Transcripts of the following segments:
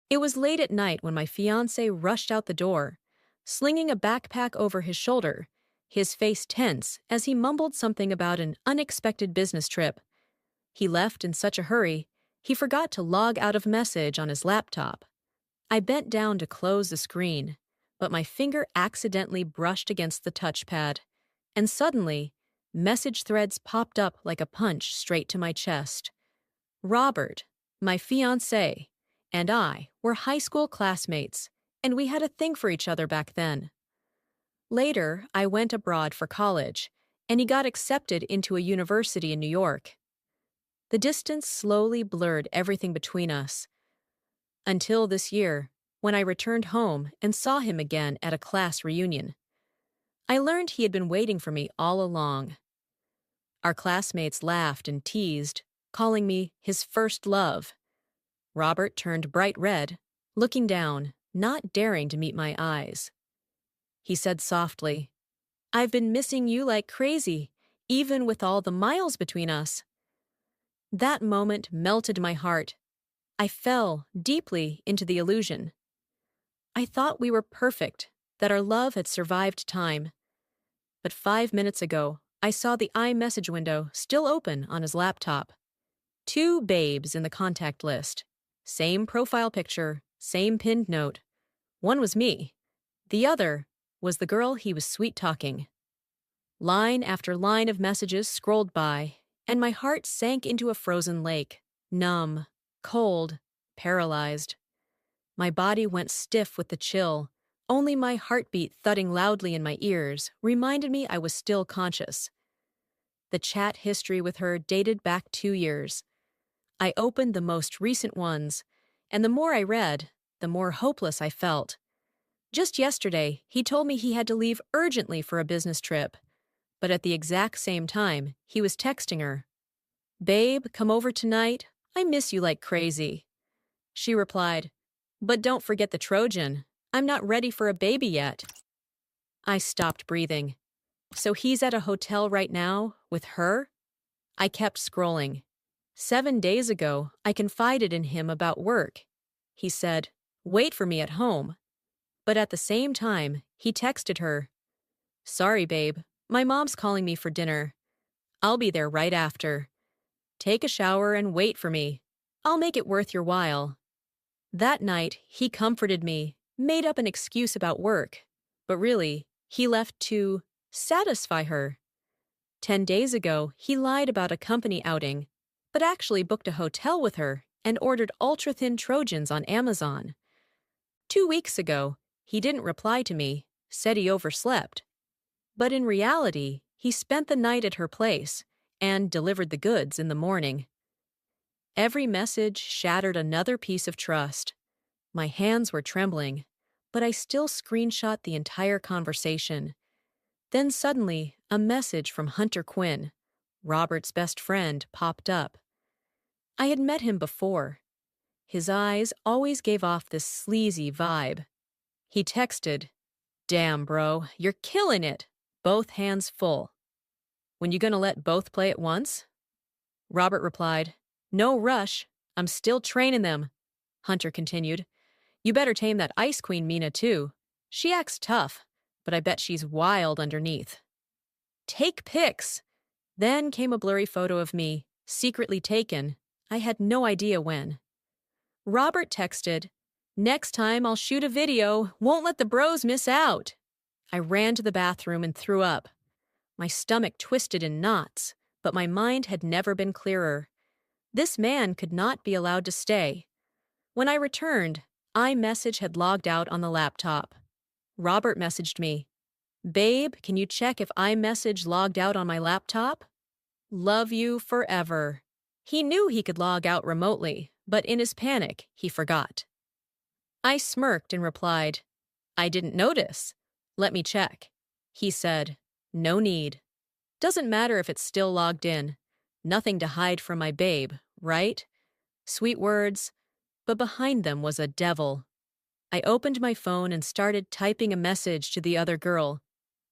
It was late at night when my fiancé rushed out the door, slinging a backpack over his shoulder, his face tense as he mumbled something about an unexpected business trip. He left in such a hurry, he forgot to log out of message on his laptop. I bent down to close the screen, but my finger accidentally brushed against the touchpad, and suddenly, message threads popped up like a punch straight to my chest. Robert, my fiancé, and I were high school classmates, and we had a thing for each other back then. Later, I went abroad for college, and he got accepted into a university in New York. The distance slowly blurred everything between us. Until this year, when I returned home and saw him again at a class reunion. I learned he had been waiting for me all along. Our classmates laughed and teased, calling me his first love. Robert turned bright red, looking down, not daring to meet my eyes. He said softly, "I've been missing you like crazy, even with all the miles between us." That moment melted my heart. I fell deeply into the illusion. I thought we were perfect, that our love had survived time. But 5 minutes ago, I saw the iMessage window still open on his laptop. 2 babes in the contact list. Same profile picture, same pinned note. One was me. The other was the girl he was sweet-talking. Line after line of messages scrolled by, and my heart sank into a frozen lake, numb, cold, paralyzed. My body went stiff with the chill. Only my heartbeat thudding loudly in my ears reminded me I was still conscious. The chat history with her dated back 2 years. I opened the most recent ones, and the more I read, the more hopeless I felt. Just yesterday, he told me he had to leave urgently for a business trip, but at the exact same time, he was texting her. "Babe, come over tonight. I miss you like crazy." She replied, "But don't forget the Trojan. I'm not ready for a baby yet." I stopped breathing. So he's at a hotel right now, with her? I kept scrolling. 7 days ago, I confided in him about work. He said, "Wait for me at home." But at the same time, he texted her, "Sorry, babe, my mom's calling me for dinner. I'll be there right after. Take a shower and wait for me. I'll make it worth your while." That night, he comforted me, made up an excuse about work, but really, he left to satisfy her. 10 days ago, he lied about a company outing, but actually booked a hotel with her and ordered ultra-thin Trojans on Amazon. 2 weeks ago, he didn't reply to me, said he overslept. But in reality, he spent the night at her place and delivered the goods in the morning. Every message shattered another piece of trust. My hands were trembling, but I still screenshot the entire conversation. Then suddenly, a message from Hunter Quinn, Robert's best friend, popped up. I had met him before. His eyes always gave off this sleazy vibe. He texted, "Damn, bro, you're killing it. Both hands full. When you gonna let both play at once?" Robert replied, "No rush. I'm still training them." Hunter continued, "You better tame that Ice Queen Mina too. She acts tough, but I bet she's wild underneath." Take pics. Then came a blurry photo of me, secretly taken. I had no idea when. Robert texted, "Next time I'll shoot a video. Won't let the bros miss out." I ran to the bathroom and threw up. My stomach twisted in knots, but my mind had never been clearer. This man could not be allowed to stay. When I returned, iMessage had logged out on the laptop. Robert messaged me, "Babe, can you check if iMessage logged out on my laptop? Love you forever." He knew he could log out remotely, but in his panic, he forgot. I smirked and replied, "I didn't notice. Let me check." He said, "No need. Doesn't matter if it's still logged in. Nothing to hide from my babe, right?" Sweet words, but behind them was a devil. I opened my phone and started typing a message to the other girl,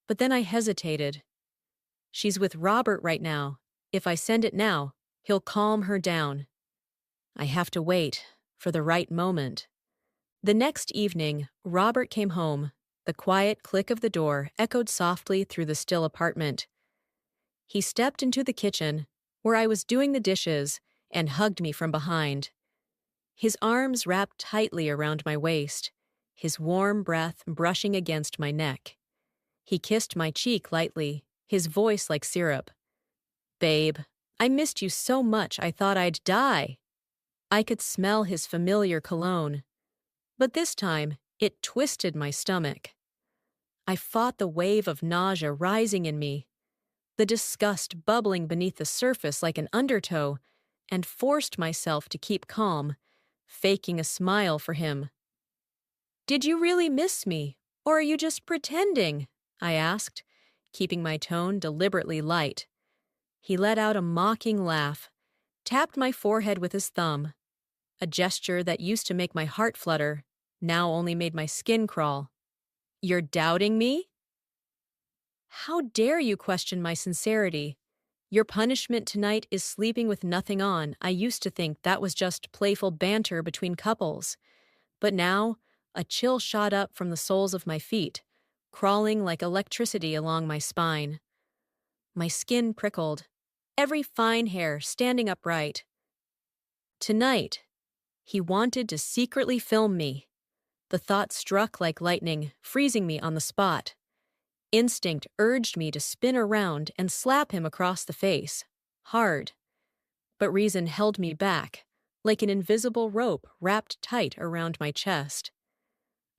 but then I hesitated. She's with Robert right now. If I send it now, he'll calm her down. I have to wait for the right moment. The next evening, Robert came home. The quiet click of the door echoed softly through the still apartment. He stepped into the kitchen, where I was doing the dishes, and hugged me from behind. His arms wrapped tightly around my waist, his warm breath brushing against my neck. He kissed my cheek lightly, his voice like syrup. "Babe, I missed you so much I thought I'd die." I could smell his familiar cologne, but this time it twisted my stomach. I fought the wave of nausea rising in me, the disgust bubbling beneath the surface like an undertow, and forced myself to keep calm, faking a smile for him. "Did you really miss me, or are you just pretending?" I asked, keeping my tone deliberately light. He let out a mocking laugh, tapped my forehead with his thumb. A gesture that used to make my heart flutter, now only made my skin crawl. "You're doubting me? How dare you question my sincerity? Your punishment tonight is sleeping with nothing on. I used to think that was just playful banter between couples. But now, a chill shot up from the soles of my feet, crawling like electricity along my spine. My skin prickled, every fine hair standing upright. Tonight, he wanted to secretly film me. The thought struck like lightning, freezing me on the spot. Instinct urged me to spin around and slap him across the face, hard. But reason held me back, like an invisible rope wrapped tight around my chest.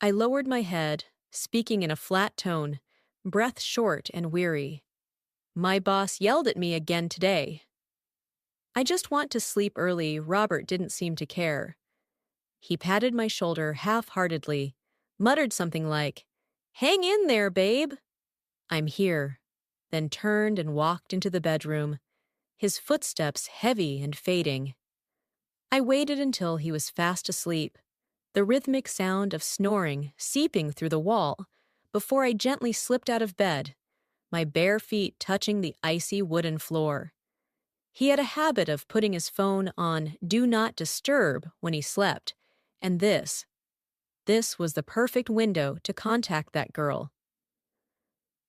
I lowered my head, speaking in a flat tone, breath short and weary. "My boss yelled at me again today." "I just want to sleep early." Robert didn't seem to care. He patted my shoulder half-heartedly, muttered something like, "Hang in there, babe." "I'm here," then turned and walked into the bedroom, his footsteps heavy and fading. I waited until he was fast asleep, the rhythmic sound of snoring seeping through the wall, before I gently slipped out of bed, my bare feet touching the icy wooden floor. He had a habit of putting his phone on Do Not Disturb when he slept, and this was the perfect window to contact that girl.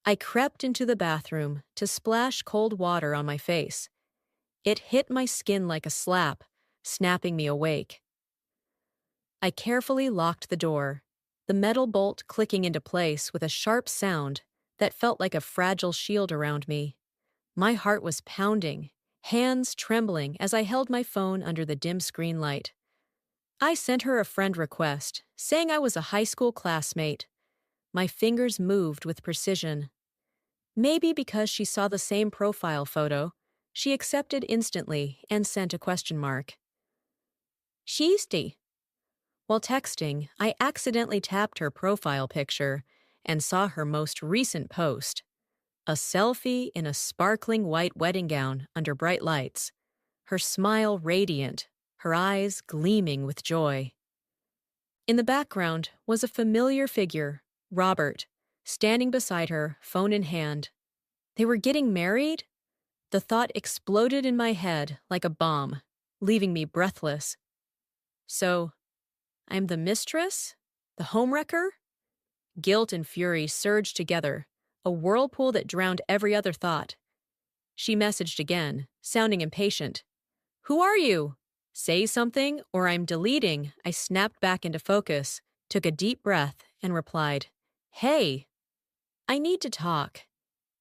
I crept into the bathroom to splash cold water on my face. It hit my skin like a slap, snapping me awake. I carefully locked the door, the metal bolt clicking into place with a sharp sound that felt like a fragile shield around me. My heart was pounding, hands trembling as I held my phone under the dim screen light. I sent her a friend request, saying I was a high school classmate. My fingers moved with precision. Maybe because she saw the same profile photo, she accepted instantly and sent a question mark. "Sheesty." While texting, I accidentally tapped her profile picture and saw her most recent post. A selfie in a sparkling white wedding gown under bright lights, her smile radiant, her eyes gleaming with joy. In the background was a familiar figure, Robert, standing beside her, phone in hand. They were getting married? The thought exploded in my head like a bomb, leaving me breathless. So, I'm the mistress? The homewrecker? Guilt and fury surged together, a whirlpool that drowned every other thought. She messaged again, sounding impatient. "Who are you? Say something, or I'm deleting." I snapped back into focus, took a deep breath, and replied, "Hey, I need to talk.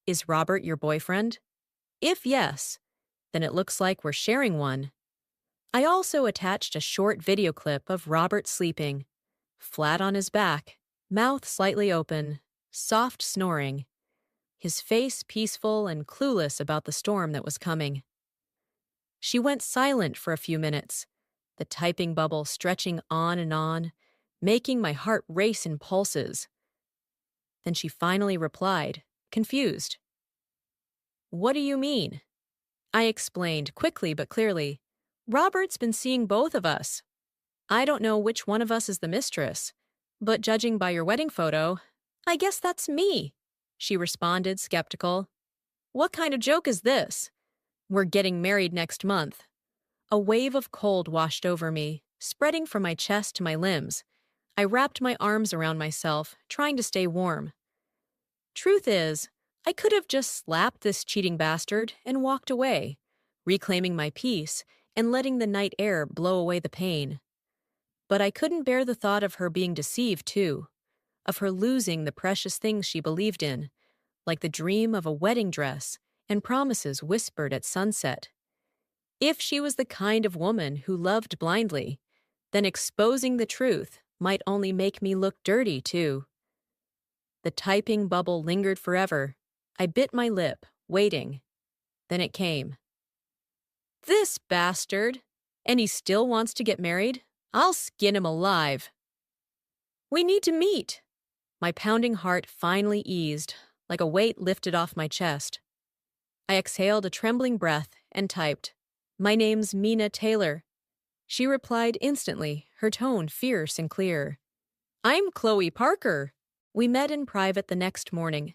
Is Robert your boyfriend? If yes, then it looks like we're sharing one." I also attached a short video clip of Robert sleeping, flat on his back, mouth slightly open, soft snoring, his face peaceful and clueless about the storm that was coming. She went silent for a few minutes, the typing bubble stretching on, making my heart race in pulses. Then she finally replied, confused. "What do you mean?" I explained quickly but clearly. "Robert's been seeing both of us. I don't know which one of us is the mistress, but judging by your wedding photo, I guess that's me," she responded, skeptical. "What kind of joke is this? We're getting married next month." A wave of cold washed over me, spreading from my chest to my limbs. I wrapped my arms around myself, trying to stay warm. Truth is, I could have just slapped this cheating bastard and walked away, reclaiming my peace and letting the night air blow away the pain. But I couldn't bear the thought of her being deceived, too, of her losing the precious things she believed in, like the dream of a wedding dress and promises whispered at sunset. If she was the kind of woman who loved blindly, then exposing the truth might only make me look dirty, too. The typing bubble lingered forever. I bit my lip, waiting. Then it came. This bastard! And he still wants to get married? I'll skin him alive. We need to meet. My pounding heart finally eased, like a weight lifted off my chest. I exhaled a trembling breath and typed, "My name's Mina Taylor." She replied instantly, her tone fierce and clear. "I'm Chloe Parker." We met in private the next morning,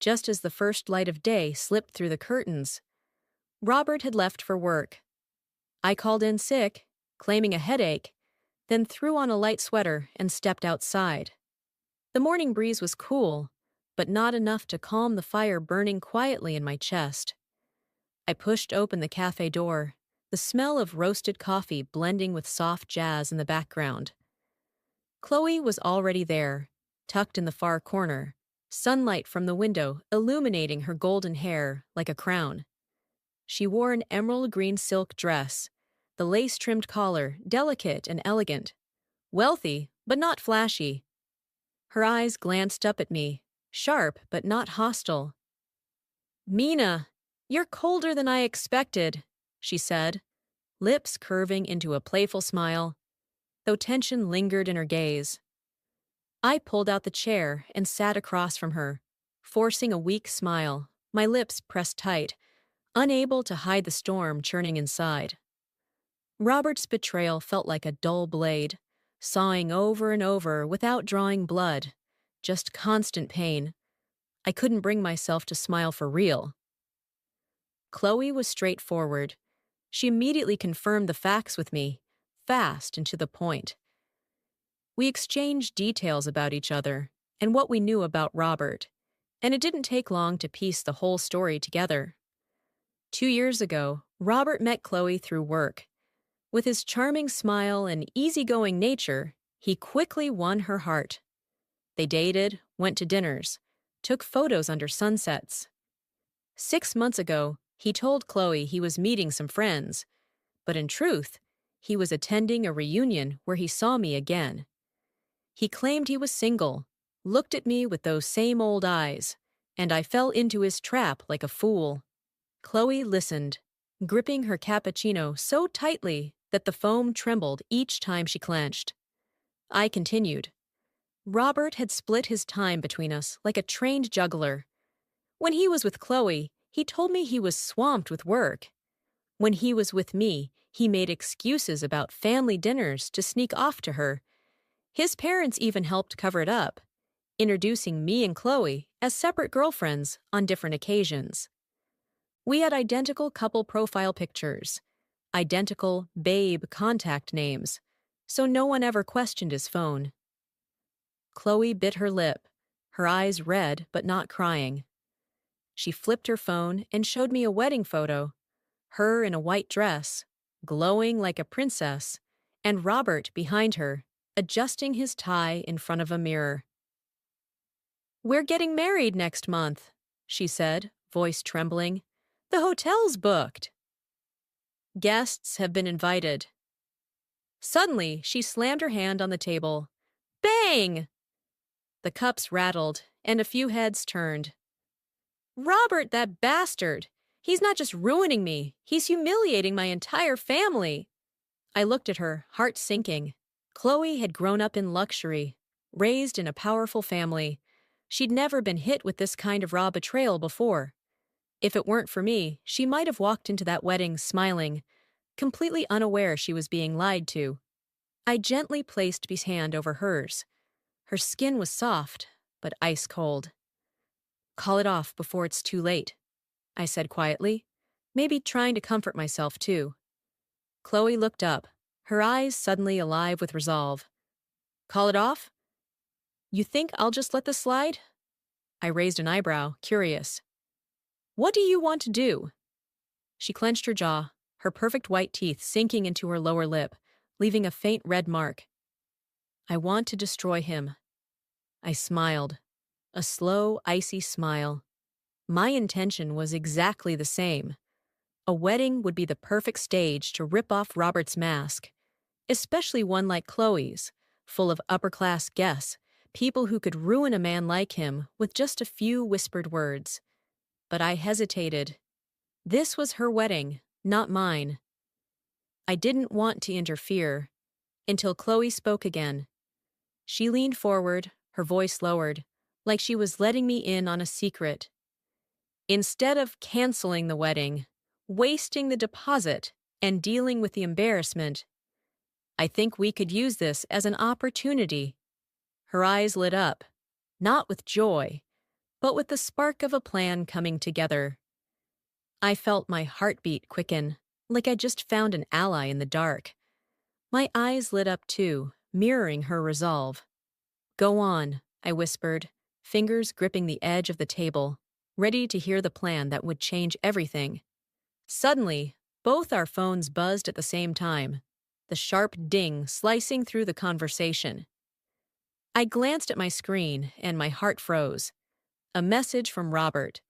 just as the first light of day slipped through the curtains. Robert had left for work. I called in sick, claiming a headache, then threw on a light sweater and stepped outside. The morning breeze was cool, but not enough to calm the fire burning quietly in my chest. I pushed open the cafe door, the smell of roasted coffee blending with soft jazz in the background. Chloe was already there, tucked in the far corner, sunlight from the window illuminating her golden hair like a crown. She wore an emerald green silk dress, the lace-trimmed collar delicate and elegant, wealthy but not flashy. Her eyes glanced up at me, sharp but not hostile. "Mina, you're colder than I expected," she said, lips curving into a playful smile, though tension lingered in her gaze. I pulled out the chair and sat across from her, forcing a weak smile, my lips pressed tight, unable to hide the storm churning inside. Robert's betrayal felt like a dull blade, sawing over and over without drawing blood, just constant pain. I couldn't bring myself to smile for real. Chloe was straightforward. She immediately confirmed the facts with me, fast and to the point. We exchanged details about each other and what we knew about Robert, and it didn't take long to piece the whole story together. 2 years ago, Robert met Chloe through work. With his charming smile and easygoing nature, he quickly won her heart. They dated, went to dinners, took photos under sunsets. 6 months ago, he told Chloe he was meeting some friends, but in truth, he was attending a reunion where he saw me again. He claimed he was single, looked at me with those same old eyes, and I fell into his trap like a fool. Chloe listened, gripping her cappuccino so tightly that the foam trembled each time she clenched. I continued. Robert had split his time between us like a trained juggler. When he was with Chloe, he told me he was swamped with work. When he was with me, he made excuses about family dinners to sneak off to her. His parents even helped cover it up, introducing me and Chloe as separate girlfriends on different occasions. We had identical couple profile pictures, identical babe contact names, so no one ever questioned his phone. Chloe bit her lip, her eyes red but not crying. She flipped her phone and showed me a wedding photo, her in a white dress, glowing like a princess, and Robert behind her, adjusting his tie in front of a mirror. "We're getting married next month," she said, voice trembling. "The hotel's booked." "Guests have been invited." Suddenly, she slammed her hand on the table. Bang! The cups rattled, and a few heads turned. "Robert, that bastard! He's not just ruining me, he's humiliating my entire family." I looked at her, heart sinking. Chloe had grown up in luxury, raised in a powerful family. She'd never been hit with this kind of raw betrayal before. If it weren't for me, she might have walked into that wedding smiling, completely unaware she was being lied to. I gently placed Bee's hand over hers. Her skin was soft, but ice cold. "Call it off before it's too late," I said quietly, maybe trying to comfort myself too. Chloe looked up, her eyes suddenly alive with resolve. Call it off? You think I'll just let this slide? I raised an eyebrow, curious. What do you want to do? She clenched her jaw, her perfect white teeth sinking into her lower lip, leaving a faint red mark. I want to destroy him. I smiled, a slow, icy smile. My intention was exactly the same. A wedding would be the perfect stage to rip off Robert's mask, especially one like Chloe's, full of upper-class guests, people who could ruin a man like him with just a few whispered words. But I hesitated. This was her wedding, not mine. I didn't want to interfere, until Chloe spoke again. She leaned forward, her voice lowered, like she was letting me in on a secret. Instead of canceling the wedding, wasting the deposit, and dealing with the embarrassment, I think we could use this as an opportunity. Her eyes lit up, not with joy, but with the spark of a plan coming together. I felt my heartbeat quicken, like I just found an ally in the dark. My eyes lit up too, mirroring her resolve. Go on, I whispered, fingers gripping the edge of the table, ready to hear the plan that would change everything. Suddenly, both our phones buzzed at the same time, the sharp ding slicing through the conversation. I glanced at my screen and my heart froze. A message from Robert.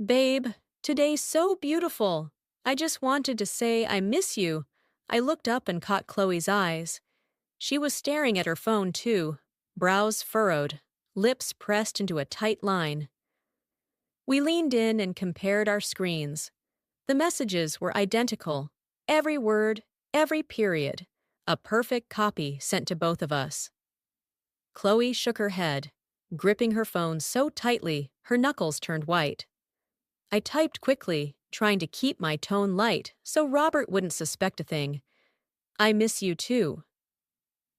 Babe, today's so beautiful. I just wanted to say I miss you. I looked up and caught Chloe's eyes. She was staring at her phone too, brows furrowed, lips pressed into a tight line. We leaned in and compared our screens. The messages were identical, every word, every period, a perfect copy sent to both of us. Chloe shook her head, gripping her phone so tightly her knuckles turned white. I typed quickly, trying to keep my tone light so Robert wouldn't suspect a thing. I miss you too.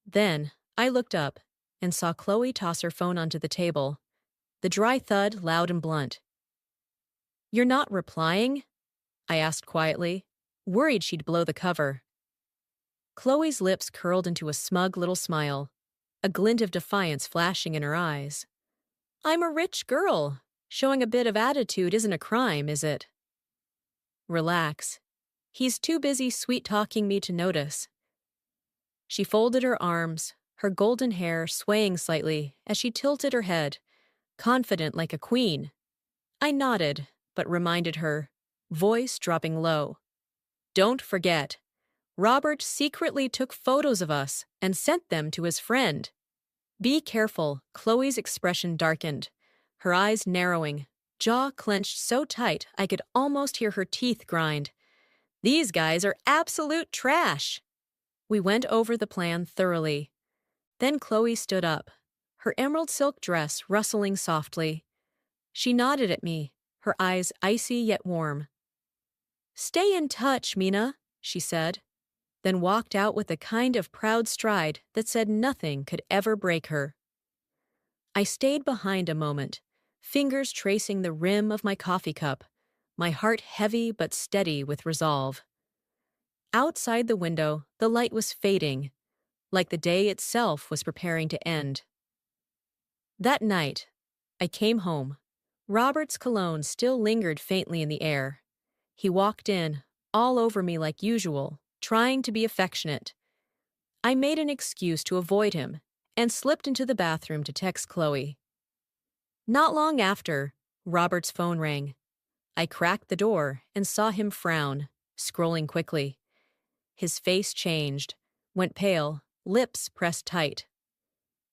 Then, I looked up and saw Chloe toss her phone onto the table, the dry thud loud and blunt. You're not replying? I asked quietly, worried she'd blow the cover. Chloe's lips curled into a smug little smile, a glint of defiance flashing in her eyes. I'm a rich girl. Showing a bit of attitude isn't a crime, is it? Relax. He's too busy sweet-talking me to notice. She folded her arms, her golden hair swaying slightly as she tilted her head, confident like a queen. I nodded, but reminded her, voice dropping low. Don't forget, Robert secretly took photos of us and sent them to his friend. Be careful, Chloe's expression darkened, her eyes narrowing, jaw clenched so tight I could almost hear her teeth grind. These guys are absolute trash. We went over the plan thoroughly. Then Chloe stood up, her emerald silk dress rustling softly. She nodded at me, her eyes icy yet warm. Stay in touch, Mina, she said, then walked out with a kind of proud stride that said nothing could ever break her. I stayed behind a moment, fingers tracing the rim of my coffee cup, my heart heavy but steady with resolve. Outside the window, the light was fading, like the day itself was preparing to end. That night, I came home. Robert's cologne still lingered faintly in the air. He walked in, all over me like usual, trying to be affectionate. I made an excuse to avoid him and slipped into the bathroom to text Chloe. Not long after, Robert's phone rang. I cracked the door and saw him frown, scrolling quickly. His face changed, went pale, lips pressed tight.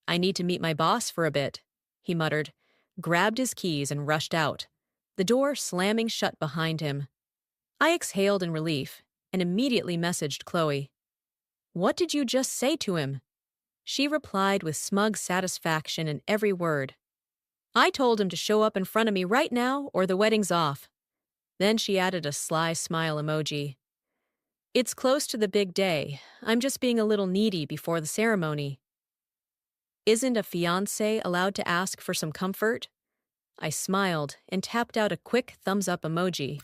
I need to meet my boss for a bit, he muttered, grabbed his keys and rushed out, the door slamming shut behind him. I exhaled in relief and immediately messaged Chloe. What did you just say to him? She replied with smug satisfaction in every word. I told him to show up in front of me right now or the wedding's off. Then she added a sly smile emoji. It's close to the big day. I'm just being a little needy before the ceremony. Isn't a fiancé allowed to ask for some comfort? I smiled and tapped out a quick thumbs-up emoji.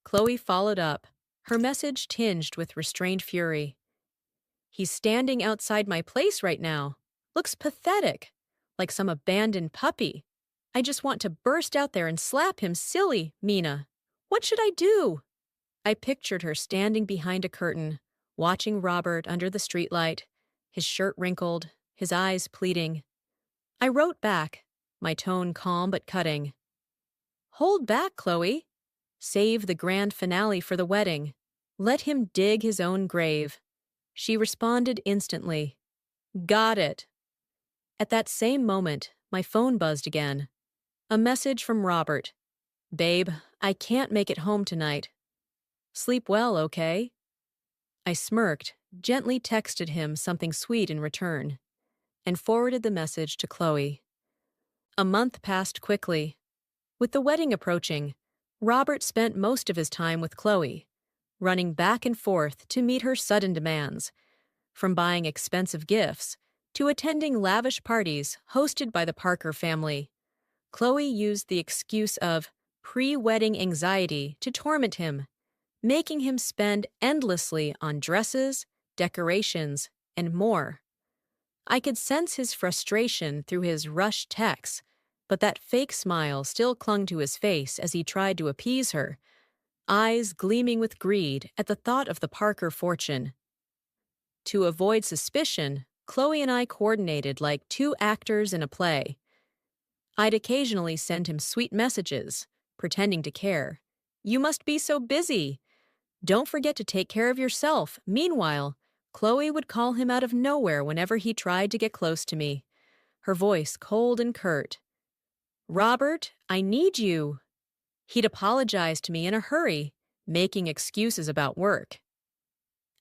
Chloe followed up, her message tinged with restrained fury. He's standing outside my place right now. Looks pathetic, like some abandoned puppy. I just want to burst out there and slap him silly, Mina. What should I do? I pictured her standing behind a curtain, watching Robert under the streetlight, his shirt wrinkled, his eyes pleading. I wrote back, my tone calm but cutting. Hold back, Chloe. Save the grand finale for the wedding. Let him dig his own grave. She responded instantly. Got it. At that same moment, my phone buzzed again. A message from Robert. Babe, I can't make it home tonight. Sleep well, okay? I smirked, gently texted him something sweet in return, and forwarded the message to Chloe. A month passed quickly. With the wedding approaching, Robert spent most of his time with Chloe, running back and forth to meet her sudden demands, from buying expensive gifts to attending lavish parties hosted by the Parker family. Chloe used the excuse of pre-wedding anxiety to torment him, making him spend endlessly on dresses, decorations, and more. I could sense his frustration through his rushed texts, but that fake smile still clung to his face as he tried to appease her, eyes gleaming with greed at the thought of the Parker fortune. To avoid suspicion, Chloe and I coordinated like two actors in a play. I'd occasionally send him sweet messages, pretending to care. You must be so busy. Don't forget to take care of yourself. Meanwhile, Chloe would call him out of nowhere whenever he tried to get close to me, her voice cold and curt. Robert, I need you. He'd apologize to me in a hurry, making excuses about work.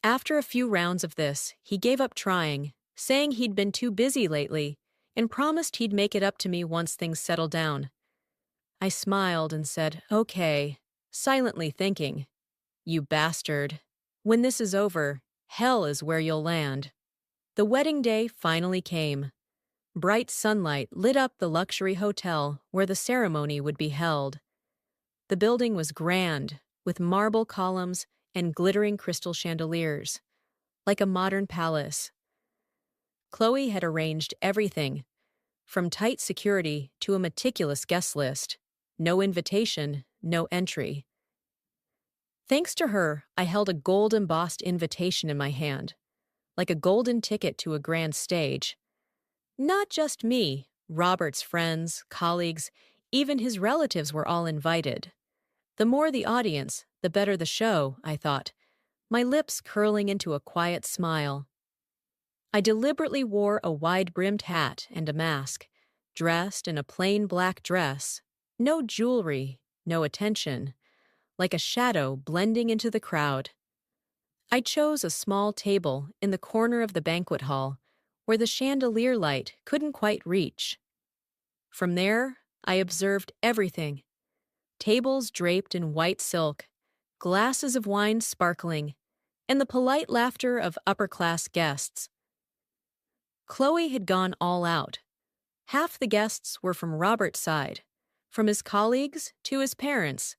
After a few rounds of this, he gave up trying, saying he'd been too busy lately, and promised he'd make it up to me once things settled down. I smiled and said, okay, silently thinking, you bastard. When this is over, hell is where you'll land. The wedding day finally came. Bright sunlight lit up the luxury hotel where the ceremony would be held. The building was grand, with marble columns and glittering crystal chandeliers, like a modern palace. Chloe had arranged everything, from tight security to a meticulous guest list. No invitation, no entry. Thanks to her, I held a gold-embossed invitation in my hand, like a golden ticket to a grand stage. Not just me, Robert's friends, colleagues, even his relatives were all invited. The more the audience, the better the show, I thought, my lips curling into a quiet smile. I deliberately wore a wide-brimmed hat and a mask, dressed in a plain black dress, no jewelry, no attention, like a shadow blending into the crowd. I chose a small table in the corner of the banquet hall, where the chandelier light couldn't quite reach. From there, I observed everything. Tables draped in white silk, glasses of wine sparkling, and the polite laughter of upper-class guests. Chloe had gone all out. Half the guests were from Robert's side, from his colleagues to his parents,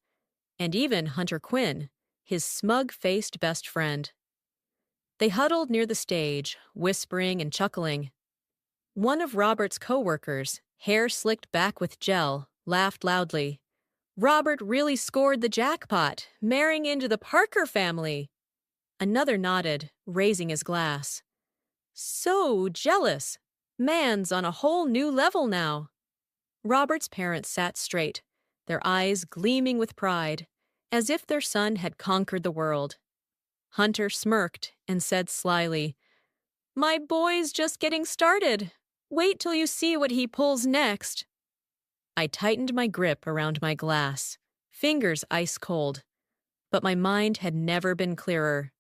and even Hunter Quinn, his smug-faced best friend. They huddled near the stage, whispering and chuckling. One of Robert's co-workers, hair slicked back with gel, laughed loudly. Robert really scored the jackpot, marrying into the Parker family. Another nodded, raising his glass. So jealous. Man's on a whole new level now. Robert's parents sat straight, their eyes gleaming with pride, as if their son had conquered the world. Hunter smirked and said slyly, My boy's just getting started. Wait till you see what he pulls next. I tightened my grip around my glass, fingers ice cold, but my mind had never been clearer.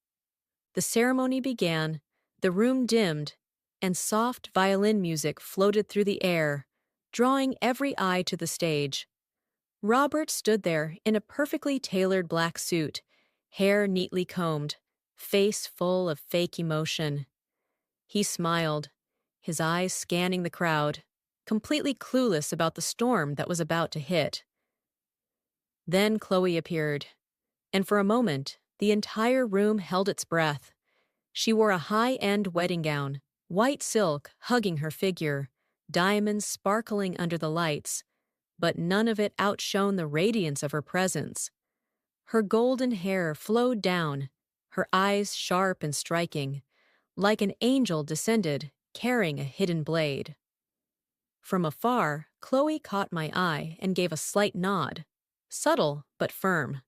The ceremony began, the room dimmed, and soft violin music floated through the air, drawing every eye to the stage. Robert stood there in a perfectly tailored black suit, hair neatly combed, face full of fake emotion. He smiled, his eyes scanning the crowd, completely clueless about the storm that was about to hit. Then Chloe appeared, and for a moment, the entire room held its breath. She wore a high-end wedding gown, white silk hugging her figure, diamonds sparkling under the lights, but none of it outshone the radiance of her presence. Her golden hair flowed down, her eyes sharp and striking, like an angel descended, carrying a hidden blade. From afar, Chloe caught my eye and gave a slight nod, subtle but firm.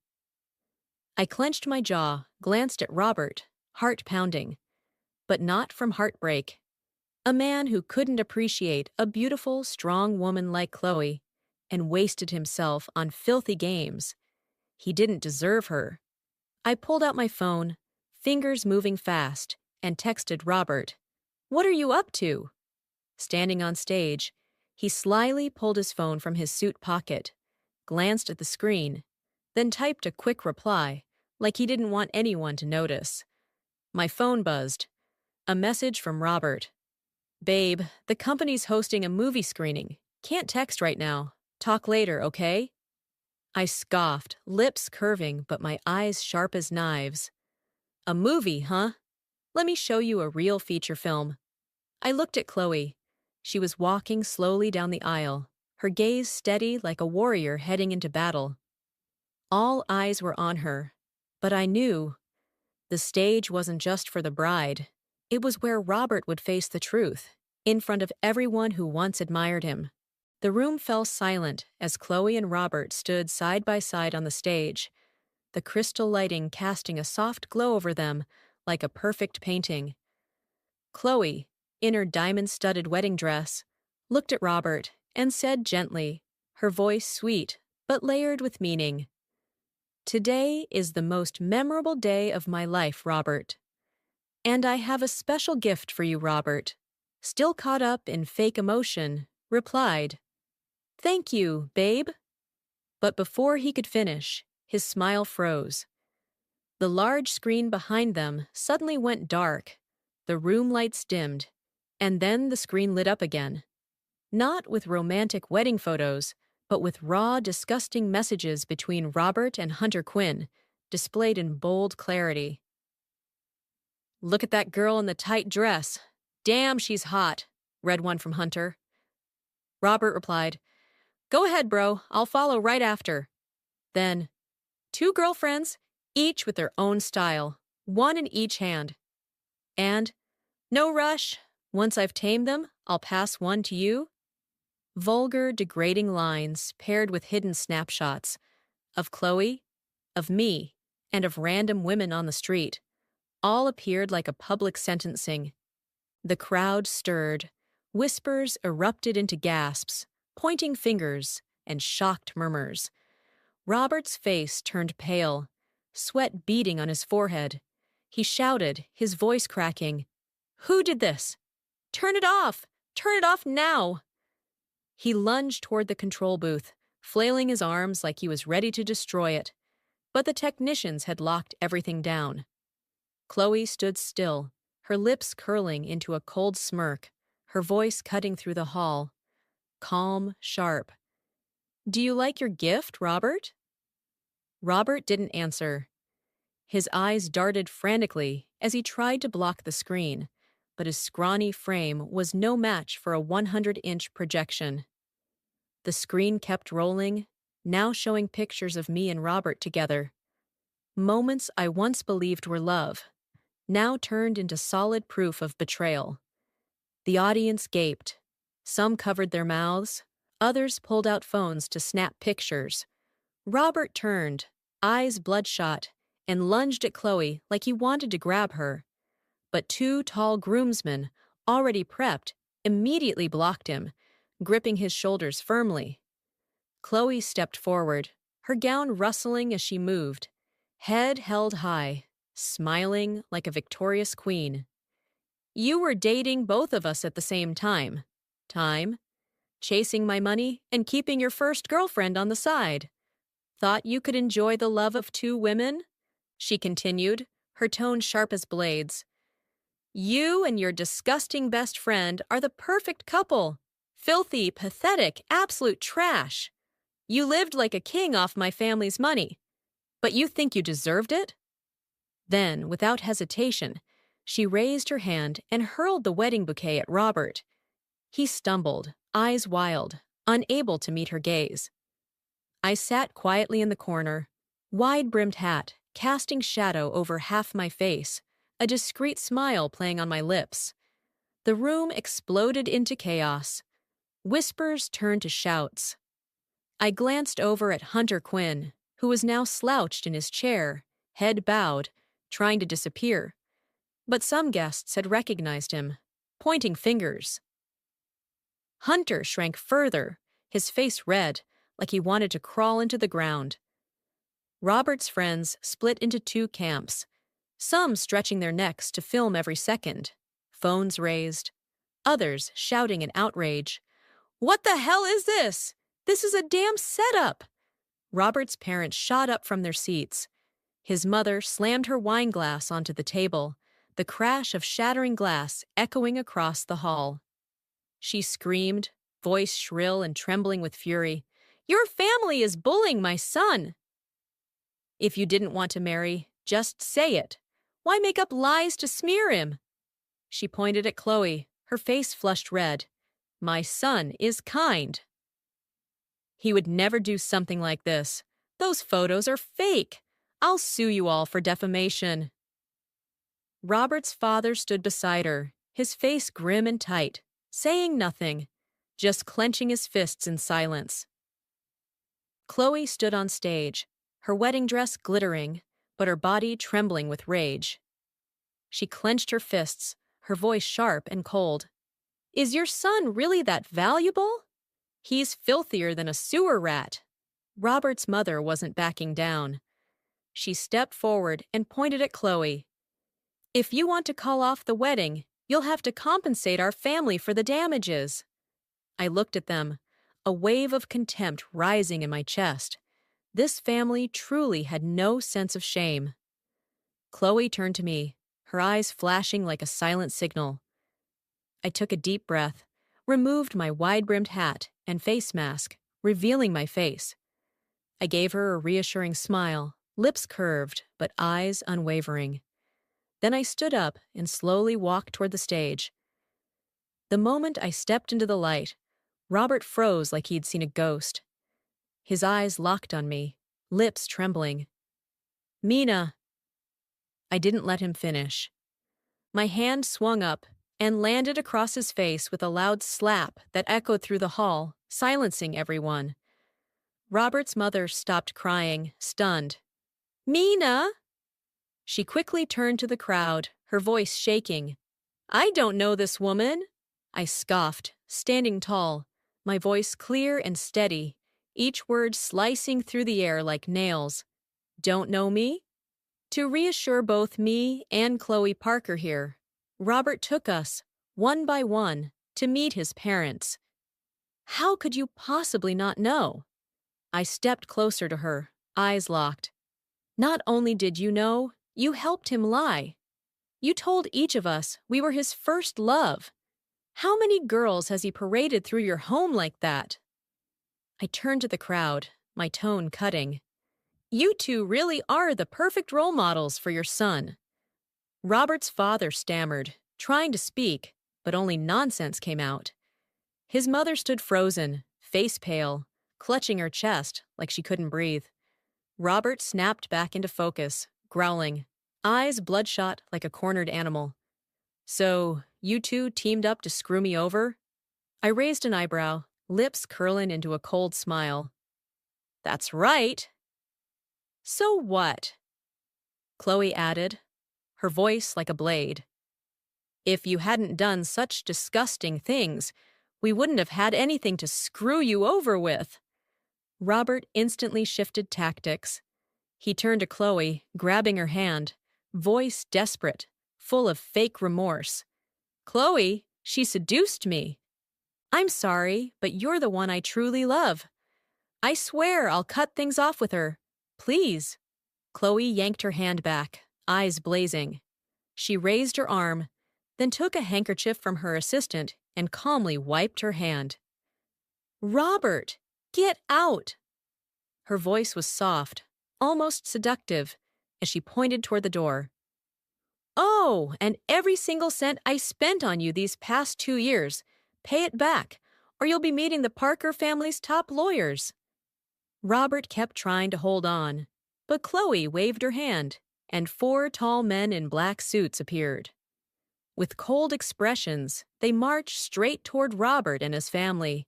I clenched my jaw, glanced at Robert, heart pounding, but not from heartbreak. A man who couldn't appreciate a beautiful, strong woman like Chloe and wasted himself on filthy games. He didn't deserve her. I pulled out my phone, fingers moving fast, and texted Robert, "What are you up to?" Standing on stage, he slyly pulled his phone from his suit pocket, glanced at the screen, then typed a quick reply, like he didn't want anyone to notice. My phone buzzed. A message from Robert. "Babe, the company's hosting a movie screening. Can't text right now. Talk later, okay?" I scoffed, lips curving but my eyes sharp as knives. "A movie, huh? Let me show you a real feature film." I looked at Chloe. She was walking slowly down the aisle, her gaze steady like a warrior heading into battle. All eyes were on her, but I knew the stage wasn't just for the bride. It was where Robert would face the truth, in front of everyone who once admired him. The room fell silent as Chloe and Robert stood side by side on the stage, the crystal lighting casting a soft glow over them like a perfect painting. Chloe, in her diamond-studded wedding dress, looked at Robert and said gently, her voice sweet but layered with meaning, "Today is the most memorable day of my life, Robert. And I have a special gift for you," Robert, still caught up in fake emotion, replied, "Thank you, babe." But before he could finish, his smile froze. The large screen behind them suddenly went dark, the room lights dimmed, and then the screen lit up again. Not with romantic wedding photos, but with raw, disgusting messages between Robert and Hunter Quinn, displayed in bold clarity. "Look at that girl in the tight dress. Damn, she's hot," read one from Hunter. Robert replied, "Go ahead, bro. I'll follow right after." Then, "Two girlfriends, each with their own style, one in each hand. And, no rush. Once I've tamed them, I'll pass one to you." Vulgar, degrading lines paired with hidden snapshots of Chloe, of me, and of random women on the street, all appeared like a public sentencing. The crowd stirred, whispers erupted into gasps, pointing fingers, and shocked murmurs. Robert's face turned pale, sweat beading on his forehead. He shouted, his voice cracking, "Who did this? Turn it off! Turn it off now!" He lunged toward the control booth, flailing his arms like he was ready to destroy it. But the technicians had locked everything down. Chloe stood still, her lips curling into a cold smirk, her voice cutting through the hall. Calm, sharp. "Do you like your gift, Robert?" Robert didn't answer. His eyes darted frantically as he tried to block the screen, but his scrawny frame was no match for a 100-inch projection. The screen kept rolling, now showing pictures of me and Robert together. Moments I once believed were love, now turned into solid proof of betrayal. The audience gaped. Some covered their mouths, others pulled out phones to snap pictures. Robert turned, eyes bloodshot, and lunged at Chloe like he wanted to grab her. But two tall groomsmen, already prepped, immediately blocked him, gripping his shoulders firmly. Chloe stepped forward, her gown rustling as she moved, head held high, smiling like a victorious queen. "You were dating both of us at the same time. Chasing my money and keeping your first girlfriend on the side. Thought you could enjoy the love of two women?" she continued, her tone sharp as blades. "You and your disgusting best friend are the perfect couple. Filthy, pathetic, absolute trash. You lived like a king off my family's money. But you think you deserved it?" Then, without hesitation, She raised her hand and hurled the wedding bouquet at Robert. He stumbled, eyes wild, unable to meet her gaze. I sat quietly in the corner, wide-brimmed hat casting shadow over half my face, a discreet smile playing on my lips. The room exploded into chaos. Whispers turned to shouts. I glanced over at Hunter Quinn, who was now slouched in his chair, head bowed, trying to disappear. But some guests had recognized him, pointing fingers. Hunter shrank further, his face red, like he wanted to crawl into the ground. Robert's friends split into two camps, some stretching their necks to film every second, phones raised, others shouting in outrage, "What the hell is this? This is a damn setup!" Robert's parents shot up from their seats. His mother slammed her wine glass onto the table, the crash of shattering glass echoing across the hall. She screamed, voice shrill and trembling with fury, "Your family is bullying my son!" "If you didn't want to marry, just say it. Why make up lies to smear him?" She pointed at Chloe, her face flushed red. "My son is kind." "He would never do something like this. Those photos are fake. I'll sue you all for defamation." Robert's father stood beside her, his face grim and tight, saying nothing, just clenching his fists in silence. Chloe stood on stage, her wedding dress glittering, but her body trembling with rage. She clenched her fists, her voice sharp and cold. "Is your son really that valuable? He's filthier than a sewer rat." Robert's mother wasn't backing down. She stepped forward and pointed at Chloe. "If you want to call off the wedding, you'll have to compensate our family for the damages." I looked at them, a wave of contempt rising in my chest. This family truly had no sense of shame. Chloe turned to me, her eyes flashing like a silent signal. I took a deep breath, removed my wide-brimmed hat and face mask, revealing my face. I gave her a reassuring smile, lips curved but eyes unwavering. Then I stood up and slowly walked toward the stage. The moment I stepped into the light, Robert froze like he'd seen a ghost. His eyes locked on me, lips trembling. "Mina." I didn't let him finish. My hand swung up and landed across his face with a loud slap that echoed through the hall, silencing everyone. Robert's mother stopped crying, stunned. "Mina!" She quickly turned to the crowd, her voice shaking. "I don't know this woman." I scoffed, standing tall, my voice clear and steady, each word slicing through the air like nails. "Don't know me?" To reassure both me and Chloe Parker here, Robert took us, one by one, to meet his parents. "How could you possibly not know?" I stepped closer to her, eyes locked. "Not only did you know, you helped him lie. You told each of us we were his first love. How many girls has he paraded through your home like that?" I turned to the crowd, my tone cutting. "You two really are the perfect role models for your son." Robert's father stammered, trying to speak, but only nonsense came out. His mother stood frozen, face pale, clutching her chest like she couldn't breathe. Robert snapped back into focus, growling, eyes bloodshot like a cornered animal. "So, you two teamed up to screw me over?" I raised an eyebrow, lips curling into a cold smile. "That's right." "So what?" Chloe added, her voice like a blade. "If you hadn't done such disgusting things, we wouldn't have had anything to screw you over with." Robert instantly shifted tactics. He turned to Chloe, grabbing her hand, voice desperate, full of fake remorse. "Chloe, she seduced me." "I'm sorry, but you're the one I truly love. I swear I'll cut things off with her. Please." Chloe yanked her hand back, eyes blazing. She raised her arm, then took a handkerchief from her assistant and calmly wiped her hand. "Robert, get out!" Her voice was soft, almost seductive, as she pointed toward the door. Oh, and every single cent I spent on you these past 2 years. Pay it back, or you'll be meeting the Parker family's top lawyers. Robert kept trying to hold on, but Chloe waved her hand, and 4 tall men in black suits appeared. With cold expressions, they marched straight toward Robert and his family.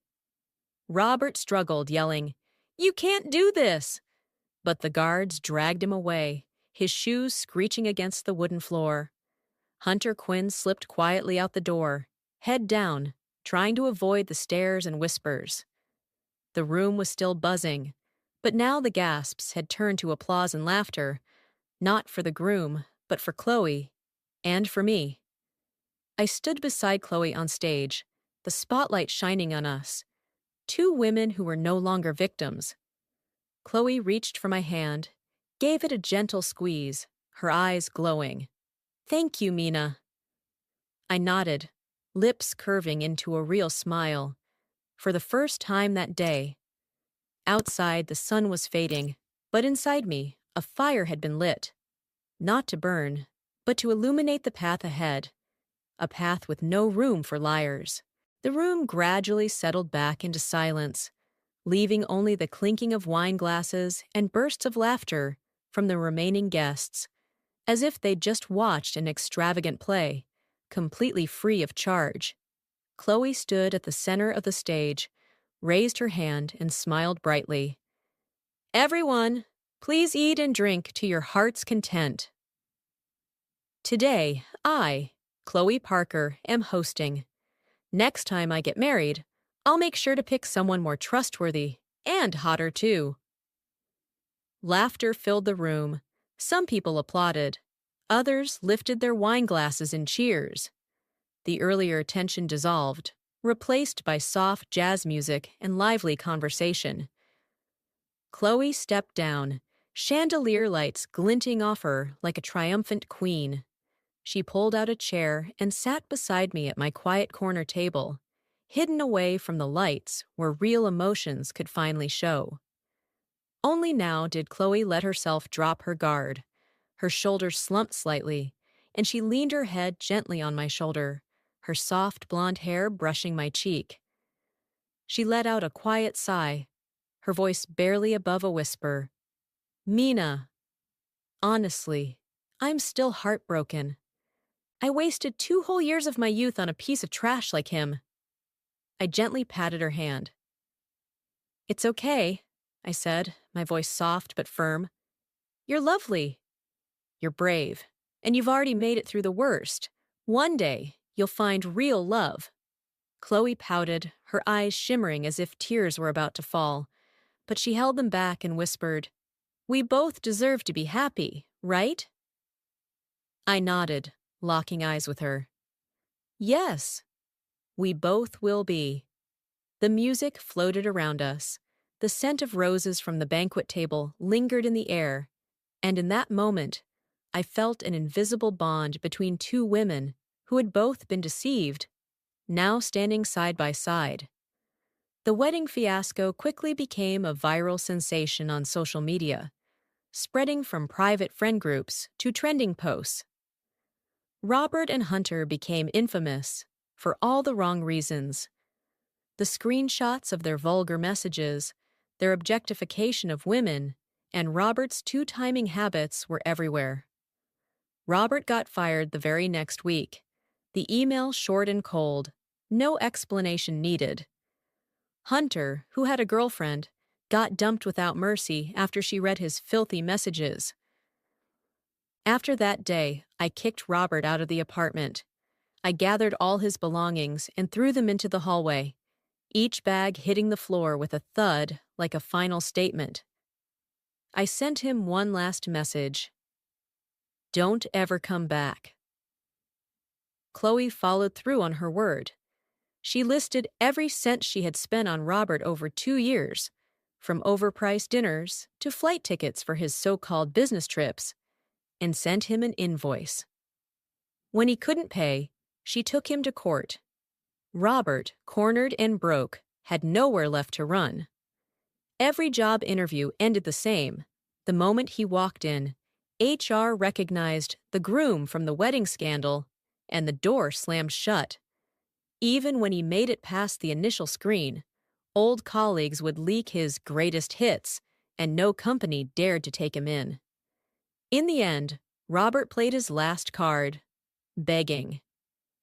Robert struggled, yelling, "You can't do this!" But the guards dragged him away, his shoes screeching against the wooden floor. Hunter Quinn slipped quietly out the door, head down, trying to avoid the stares and whispers. The room was still buzzing, but now the gasps had turned to applause and laughter, not for the groom, but for Chloe, and for me. I stood beside Chloe on stage, the spotlight shining on us, 2 women who were no longer victims. Chloe reached for my hand, gave it a gentle squeeze, her eyes glowing. "Thank you, Mina." I nodded, lips curving into a real smile. For the first time that day. Outside, the sun was fading, but inside me, a fire had been lit. Not to burn, but to illuminate the path ahead. A path with no room for liars. The room gradually settled back into silence, leaving only the clinking of wine glasses and bursts of laughter from the remaining guests, as if they'd just watched an extravagant play, completely free of charge. Chloe stood at the center of the stage, raised her hand, and smiled brightly. "Everyone, please eat and drink to your heart's content. Today, I, Chloe Parker, am hosting. Next time I get married, I'll make sure to pick someone more trustworthy, and hotter too." Laughter filled the room. Some people applauded. Others lifted their wine glasses in cheers. The earlier tension dissolved, replaced by soft jazz music and lively conversation. Chloe stepped down, chandelier lights glinting off her like a triumphant queen. She pulled out a chair and sat beside me at my quiet corner table, hidden away from the lights where real emotions could finally show. Only now did Chloe let herself drop her guard. Her shoulders slumped slightly, and she leaned her head gently on my shoulder, her soft blonde hair brushing my cheek. She let out a quiet sigh, her voice barely above a whisper. "Mina, honestly, I'm still heartbroken. I wasted 2 whole years of my youth on a piece of trash like him." I gently patted her hand. "It's okay," I said, my voice soft but firm. "You're lovely. You're brave, and you've already made it through the worst. One day, you'll find real love." Chloe pouted, her eyes shimmering as if tears were about to fall, but she held them back and whispered, "We both deserve to be happy, right?" I nodded, locking eyes with her. "Yes, we both will be." The music floated around us. The scent of roses from the banquet table lingered in the air, and in that moment, I felt an invisible bond between 2 women who had both been deceived, now standing side by side. The wedding fiasco quickly became a viral sensation on social media, spreading from private friend groups to trending posts. Robert and Hunter became infamous for all the wrong reasons. The screenshots of their vulgar messages, their objectification of women, and Robert's two-timing habits were everywhere. Robert got fired the very next week. The email short and cold, no explanation needed. Hunter, who had a girlfriend, got dumped without mercy after she read his filthy messages. After that day, I kicked Robert out of the apartment. I gathered all his belongings and threw them into the hallway, each bag hitting the floor with a thud like a final statement. I sent him one last message. "Don't ever come back." Chloe followed through on her word. She listed every cent she had spent on Robert over 2 years, from overpriced dinners to flight tickets for his so-called business trips, and sent him an invoice. When he couldn't pay, she took him to court. Robert, cornered and broke, had nowhere left to run. Every job interview ended the same. The moment he walked in, HR recognized the groom from the wedding scandal, and the door slammed shut. Even when he made it past the initial screen, old colleagues would leak his greatest hits, and no company dared to take him in. In the end, Robert played his last card, begging.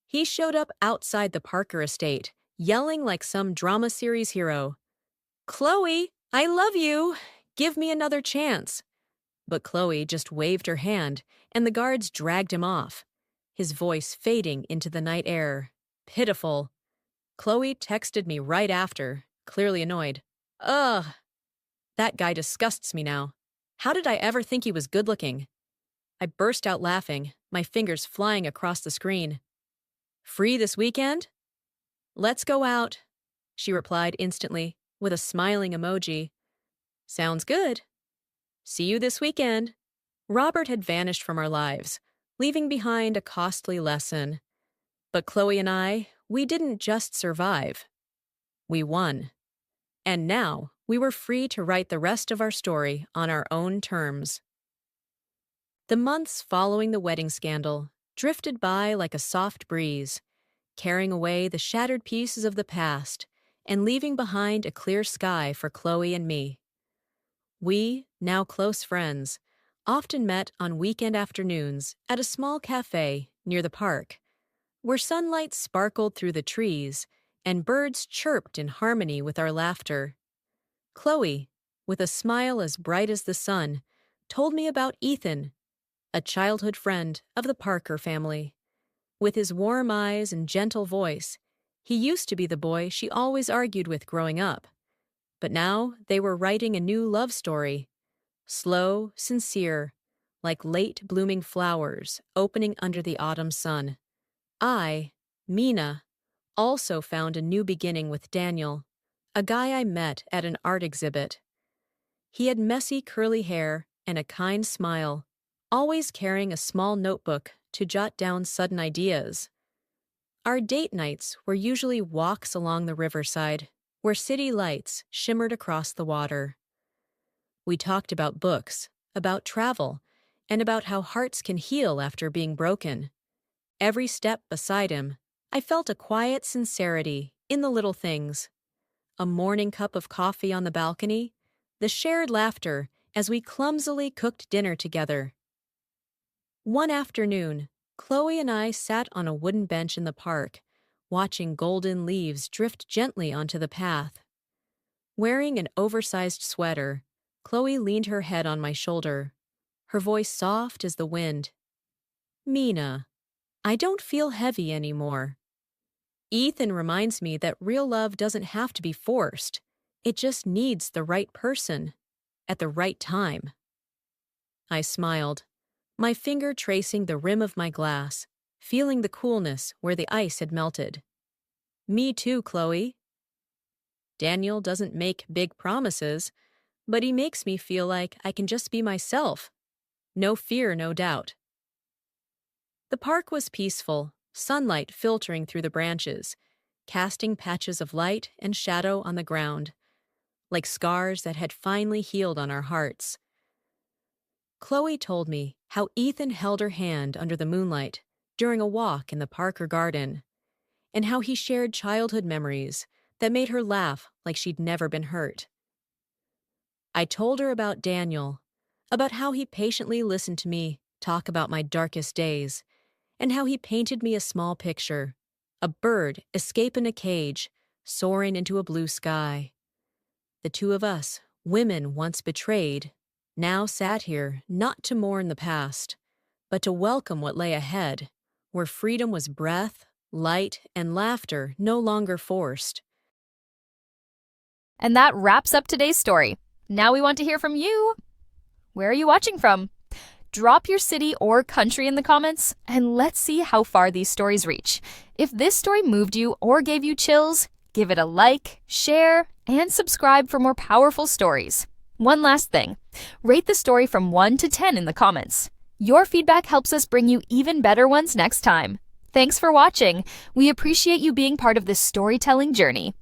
He showed up outside the Parker estate, yelling like some drama series hero. "Chloe, I love you! Give me another chance!" But Chloe just waved her hand, and the guards dragged him off, his voice fading into the night air. Pitiful. Chloe texted me right after, clearly annoyed. "Ugh, that guy disgusts me now. How did I ever think he was good-looking?" I burst out laughing, my fingers flying across the screen. "Free this weekend?" "Let's go out," she replied instantly, with a smiling emoji. "Sounds good. See you this weekend." Robert had vanished from our lives, leaving behind a costly lesson. But Chloe and I, we didn't just survive. We won. And now we were free to write the rest of our story on our own terms. The months following the wedding scandal drifted by like a soft breeze, carrying away the shattered pieces of the past and leaving behind a clear sky for Chloe and me. We, now close friends, often met on weekend afternoons at a small cafe near the park, where sunlight sparkled through the trees and birds chirped in harmony with our laughter. Chloe, with a smile as bright as the sun, told me about Ethan, a childhood friend of the Parker family. With his warm eyes and gentle voice, he used to be the boy she always argued with growing up. But now they were writing a new love story, slow, sincere, like late-blooming flowers opening under the autumn sun. I, Mina, also found a new beginning with Daniel, a guy I met at an art exhibit. He had messy curly hair and a kind smile, always carrying a small notebook to jot down sudden ideas. Our date nights were usually walks along the riverside, where city lights shimmered across the water. We talked about books, about travel, and about how hearts can heal after being broken. Every step beside him, I felt a quiet sincerity in the little things. A morning cup of coffee on the balcony, the shared laughter as we clumsily cooked dinner together. One afternoon, Chloe and I sat on a wooden bench in the park, watching golden leaves drift gently onto the path. Wearing an oversized sweater, Chloe leaned her head on my shoulder, her voice soft as the wind. "Mina, I don't feel heavy anymore. Ethan reminds me that real love doesn't have to be forced. It just needs the right person, at the right time." I smiled, my finger tracing the rim of my glass, feeling the coolness where the ice had melted. "Me too, Chloe." Daniel doesn't make big promises, but he makes me feel like I can just be myself. No fear, no doubt. The park was peaceful, sunlight filtering through the branches, casting patches of light and shadow on the ground, like scars that had finally healed on our hearts. Chloe told me how Ethan held her hand under the moonlight during a walk in the Parker garden, and how he shared childhood memories that made her laugh like she'd never been hurt. I told her about Daniel, about how he patiently listened to me talk about my darkest days, and how he painted me a small picture, a bird escaping a cage, soaring into a blue sky. The two of us, women once betrayed, now sat here not to mourn the past, but to welcome what lay ahead, where freedom was breath, light, and laughter no longer forced. And that wraps up today's story. Now we want to hear from you. Where are you watching from? Drop your city or country in the comments, and let's see how far these stories reach. If this story moved you or gave you chills, give it a like, share, and subscribe for more powerful stories. One last thing, rate the story from 1 to 10 in the comments. Your feedback helps us bring you even better ones next time. Thanks for watching. We appreciate you being part of this storytelling journey.